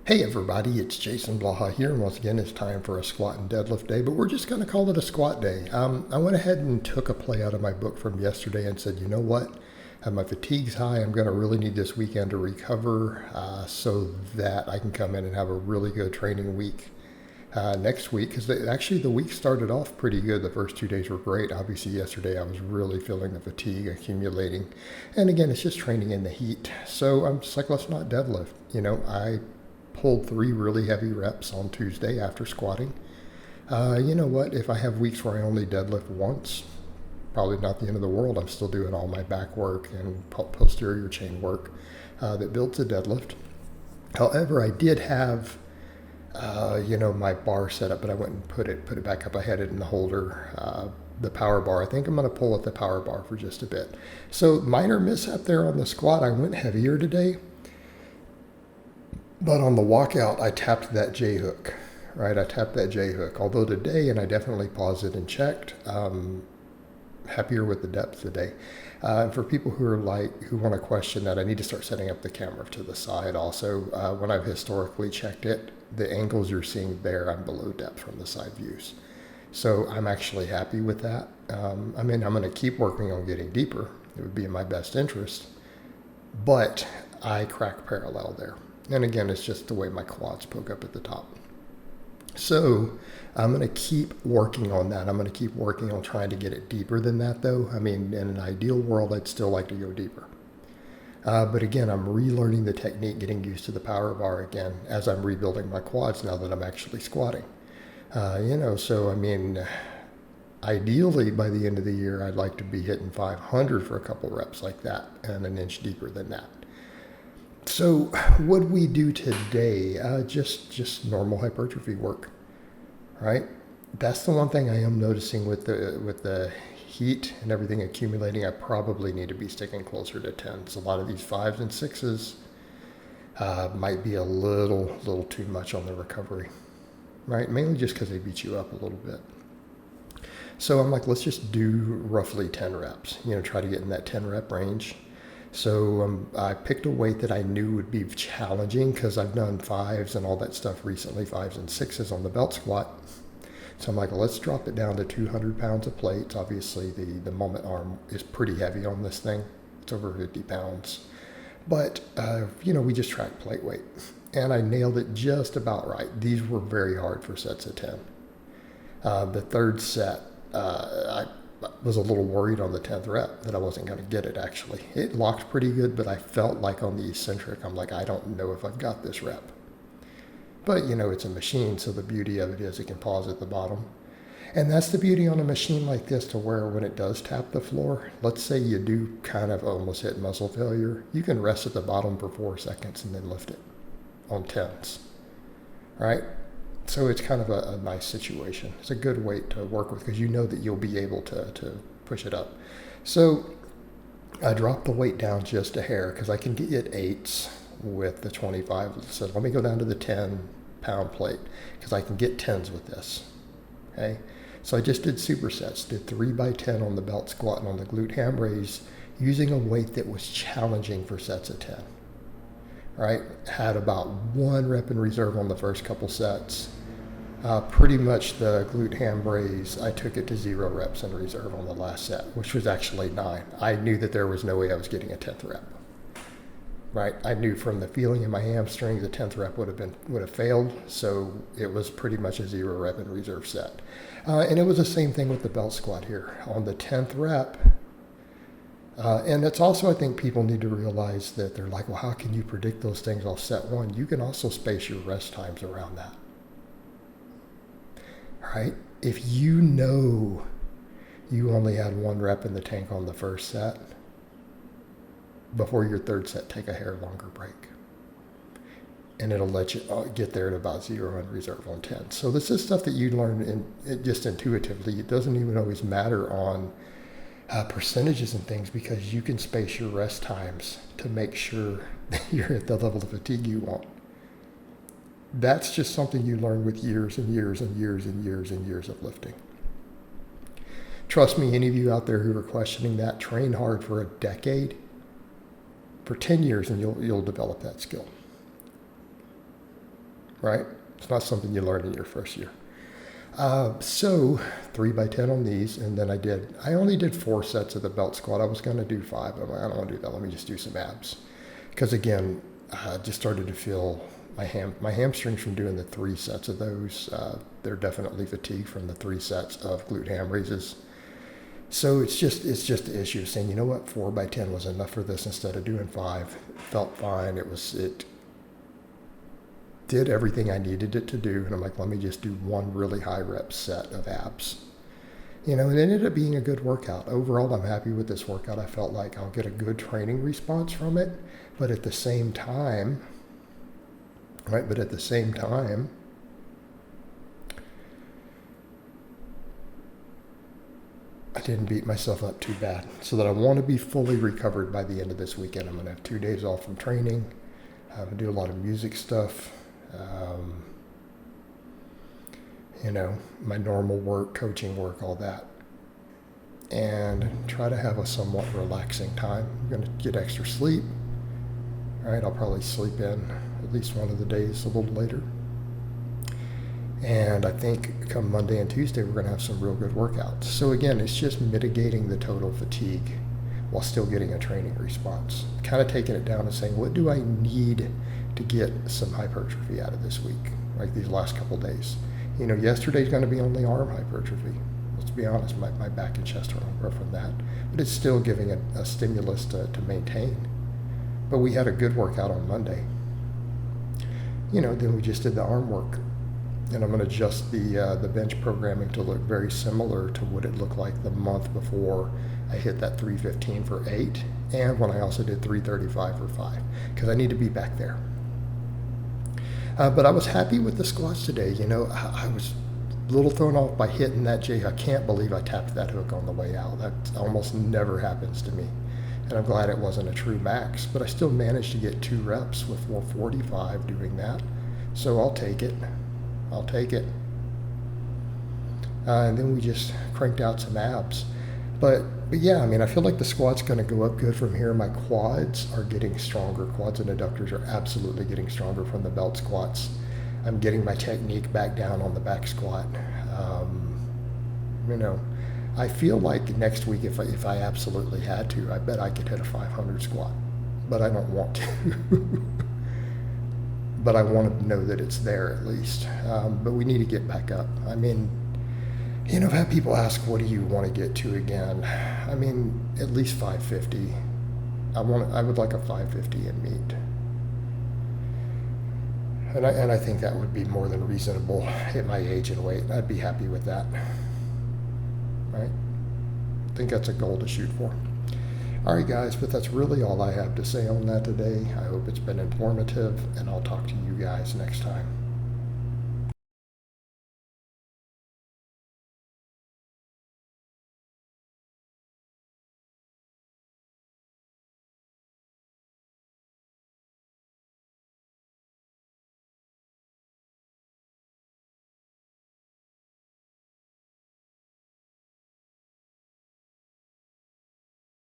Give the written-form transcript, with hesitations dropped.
Hey everybody, it's Jason Blaha here, and once again it's time for a squat and deadlift day, but we're just going to call it a squat day. I went ahead and took a play out of my book from yesterday and said, you know what, my fatigue's high, I'm going to really need this weekend to recover so that I can come in and have a really good training week next week, because actually the week started off pretty good. The first 2 days were great. Obviously yesterday I was really feeling the fatigue accumulating, and again it's just training in the heat, so I'm just like, let's not deadlift. I pulled 3 really heavy reps on Tuesday after squatting. You know what? If I have weeks where I only deadlift once, probably not the end of the world. I'm still doing all my back work and posterior chain work that builds a deadlift. However, I did have, my bar set up, but I went and put it back up. I had it in the holder. The power bar. I think I'm going to pull at the power bar for just a bit. So minor mishap there on the squat. I went heavier today. But on the walkout, I tapped that J hook, right? I tapped that J hook. Although today, and I definitely paused it and checked, happier with the depth today. And for people who want to question that, I need to start setting up the camera to the side. Also, when I've historically checked it, the angles you're seeing there, I'm below depth from the side views. So I'm actually happy with that. I'm going to keep working on getting deeper. It would be in my best interest. But I crack parallel there. And again, it's just the way my quads poke up at the top. So I'm going to keep working on that. I'm going to keep working on trying to get it deeper than that, though. In an ideal world, I'd still like to go deeper. But again, I'm relearning the technique, getting used to the power bar again as I'm rebuilding my quads now that I'm actually squatting. Ideally, by the end of the year, I'd like to be hitting 500 for a couple reps like that and an inch deeper than that. So what we do today, just normal hypertrophy work, right? That's the one thing I am noticing with the heat and everything accumulating. I probably need to be sticking closer to 10s. A lot of these 5s and 6s might be a little too much on the recovery, right? Mainly just because they beat you up a little bit. So I'm like, let's just do roughly 10 reps, try to get in that 10 rep range. So I picked a weight that I knew would be challenging because I've done 5s and all that stuff recently, 5s and 6s on the belt squat. So I'm like, well, let's drop it down to 200 pounds of plates. Obviously, the moment arm is pretty heavy on this thing. It's over 50 pounds. But, we just track plate weight. And I nailed it just about right. These were very hard for sets of 10. The third set, I was a little worried on the 10th rep that I wasn't going to get it, actually. It locked pretty good, but I felt like on the eccentric, I'm like, I don't know if I've got this rep. But, it's a machine, so the beauty of it is it can pause at the bottom. And that's the beauty on a machine like this, to where when it does tap the floor, let's say you do kind of almost hit muscle failure, you can rest at the bottom for 4 seconds and then lift it on 10s, right? So it's kind of a nice situation. It's a good weight to work with because you know that you'll be able to push it up. So I dropped the weight down just a hair because I can get you at 8s with the 25. So let me go down to the 10-pound plate because I can get 10s with this. Okay. So I just did supersets, did 3x10 on the belt squat and on the glute ham raise using a weight that was challenging for sets of 10. Right? Had about 1 rep in reserve on the first couple sets. Pretty much the glute ham raise, I took it to 0 reps in reserve on the last set, which was actually 9. I knew that there was no way I was getting a 10th rep. Right? I knew from the feeling in my hamstring the 10th rep would have failed, so it was pretty much a 0 rep in reserve set. And it was the same thing with the belt squat here. On the 10th rep, and it's also, I think people need to realize that they're like, well, how can you predict those things off set 1? You can also space your rest times around that. Right? If you know you only had 1 rep in the tank on the first set, before your third set, take a hair longer break. And it'll let you get there at about 0 in reserve on 10. So this is stuff that you learn just intuitively. It doesn't even always matter on percentages and things, because you can space your rest times to make sure that you're at the level of fatigue you want. That's just something you learn with years and years and years and years and years of lifting. Trust me, any of you out there who are questioning that, train hard for a decade, for 10 years, and you'll develop that skill. right? It's not something you learn in your first year. So 3x10 on these, and then I only did 4 sets of the belt squat. I was going to do 5. I'm like, I don't want to do that. Let me just do some abs. Because again, I just started to feel my hamstrings from doing the 3 sets of those. They're definitely fatigued from the 3 sets of glute ham raises. So it's just the issue of saying, you know what, 4x10 was enough for this instead of doing 5. It felt fine. It did everything I needed it to do, and I'm like, let me just do one really high rep set of abs. And it ended up being a good workout. Overall, I'm happy with this workout. I felt like I'll get a good training response from it, but at the same time, right, I didn't beat myself up too bad. So that I want to be fully recovered by the end of this weekend. I'm going to have 2 days off from training. I'm going to do a lot of music stuff. My normal work, coaching work, all that. And try to have a somewhat relaxing time. I'm going to get extra sleep. All right, I'll probably sleep in at least one of the days a little later. And I think come Monday and Tuesday, we're going to have some real good workouts. So again, it's just mitigating the total fatigue while still getting a training response. Kind of taking it down and saying, what do I need to get some hypertrophy out of this week, like these last couple days? Yesterday's going to be only arm hypertrophy. Let's be honest, my back and chest are on from that. But it's still giving a stimulus to maintain. But we had a good workout on Monday. Then we just did the arm work. And I'm going to adjust the bench programming to look very similar to what it looked like the month before I hit that 315 for 8, and when I also did 335 for 5, because I need to be back there. But I was happy with the squats today. I was a little thrown off by hitting that J. I can't believe I tapped that hook on the way out. That almost never happens to me. And I'm glad it wasn't a true max, but I still managed to get 2 reps with 445 doing that. So I'll take it. And then we just cranked out some abs. But yeah, I feel like the squat's going to go up good from here. My quads are getting stronger. Quads and adductors are absolutely getting stronger from the belt squats. I'm getting my technique back down on the back squat. I feel like next week, if I absolutely had to, I bet I could hit a 500 squat. But I don't want to. But I want to know that it's there at least. But we need to get back up. I've had people ask, what do you want to get to again? At least 550. I would like a 550 in meet. And I think that would be more than reasonable at my age and weight. I'd be happy with that. Right? I think that's a goal to shoot for. All right, guys, but that's really all I have to say on that today. I hope it's been informative, and I'll talk to you guys next time.